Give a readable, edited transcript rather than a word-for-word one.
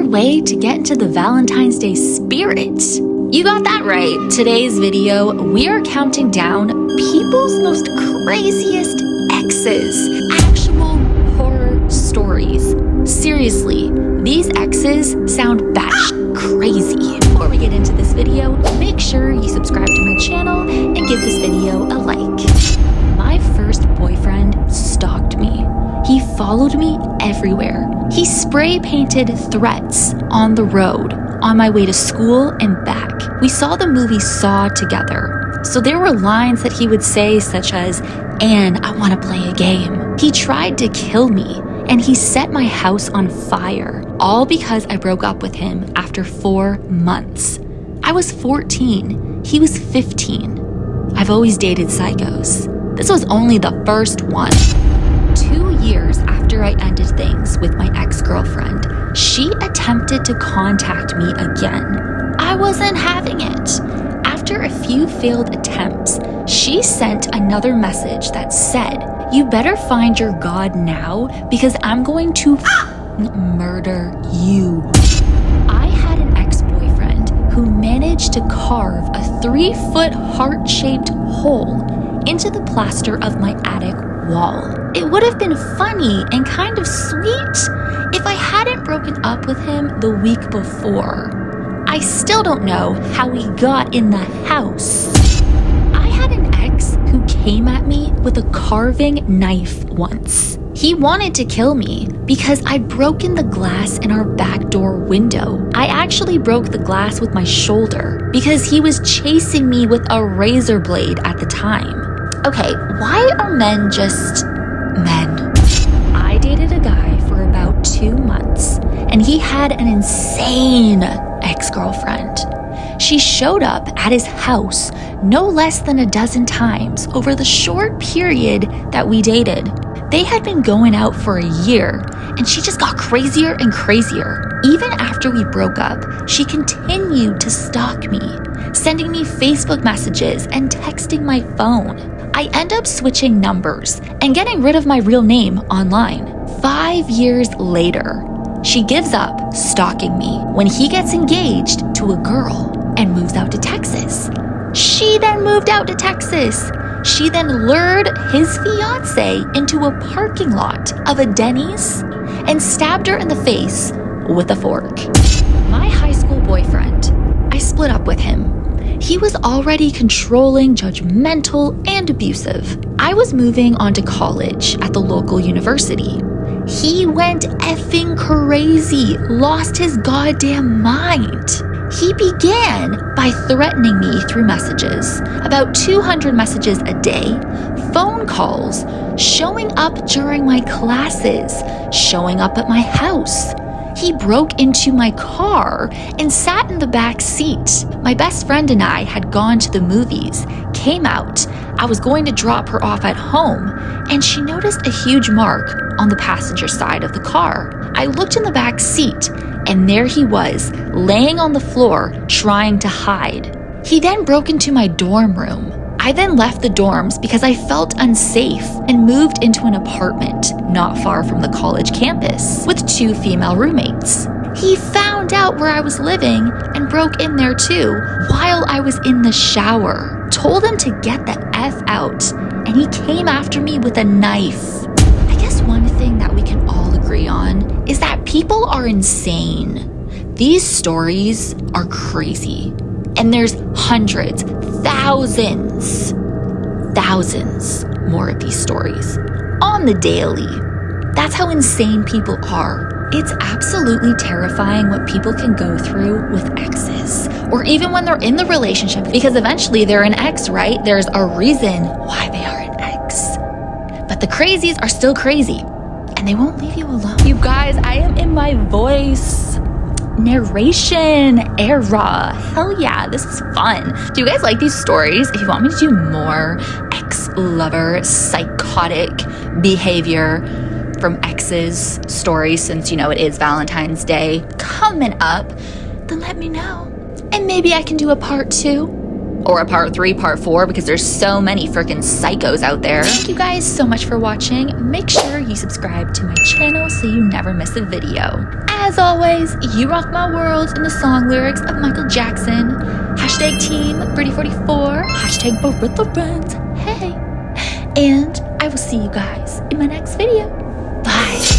way to get into the Valentine's Day spirit. You got that right. Today's video, we are counting down people's most craziest exes. Actual horror stories. Seriously, these exes sound batshit crazy. Before we get into this video, make sure you subscribe to my channel and give this video a like. My first boyfriend stalked me. He followed me everywhere. He spray painted threats on the road on my way to school and back. We saw the movie Saw together. So there were lines that he would say such as, "Anne, I want to play a game." He tried to kill me and he set my house on fire, all because I broke up with him after 4 months. I was 14. He was 15. I've always dated psychos. This was only the first one. 2 years after I ended things with my ex-girlfriend, she attempted to contact me again. I wasn't having it. After a few failed attempts, she sent another message that said, "You better find your God now because I'm going to murder you." I had an ex-boyfriend who managed to carve a 3-foot heart-shaped hole into the plaster of my attic wall. It would have been funny and kind of sweet if I hadn't broken up with him the week before. I still don't know how he got in the house. I had an ex who came at me with a carving knife once. He wanted to kill me because I'd broken the glass in our back door window. I actually broke the glass with my shoulder because he was chasing me with a razor blade at the time. Okay, why are men just men? I dated a guy for about 2 months, and he had an insane ex-girlfriend. She showed up at his house no less than a dozen times over the short period that we dated. They had been going out for a year, and she just got crazier and crazier. Even after we broke up, she continued to stalk me, sending me Facebook messages and texting my phone. I end up switching numbers and getting rid of my real name online. 5 years later, she gives up stalking me when he gets engaged to a girl and moves out to Texas. She then moved out to Texas. She then lured his fiance into a parking lot of a Denny's and stabbed her in the face with a fork. My high school boyfriend, I split up with him. He was already controlling, judgmental, and abusive. I was moving on to college at the local university. He went effing crazy, lost his goddamn mind. He began by threatening me through messages, about 200 messages a day, phone calls, showing up during my classes, showing up at my house. He broke into my car and sat in the back seat. My best friend and I had gone to the movies, came out. I was going to drop her off at home, and she noticed a huge mark on the passenger side of the car. I looked in the back seat, and there he was, laying on the floor, trying to hide. He then broke into my dorm room. I then left the dorms because I felt unsafe and moved into an apartment not far from the college campus with 2 female roommates. He found out where I was living and broke in there too while I was in the shower. Told him to get the F out, and he came after me with a knife. I guess one thing that we can all agree on is that people are insane. These stories are crazy. And there's hundreds, thousands more of these stories on the daily. That's how insane people are. It's absolutely terrifying what people can go through with exes, or even when they're in the relationship, because eventually they're an ex, right? There's a reason why they are an ex. But the crazies are still crazy, and they won't leave you alone. You guys, I am in my voice narration era. Hell yeah, this is fun. Do you guys like these stories? If you want me to do more ex-lover psychotic behavior from exes stories, since you know it is Valentine's Day coming up, then let me know. And maybe I can do a part 2. or a part 3, part 4, because there's so many freaking psychos out there. Thank you guys so much for watching. Make sure you subscribe to my channel so you never miss a video. As always, you rock my world in the song lyrics of Michael Jackson. Hashtag Team Birdie44. Hashtag Barilla Friends. Hey. And I will see you guys in my next video. Bye.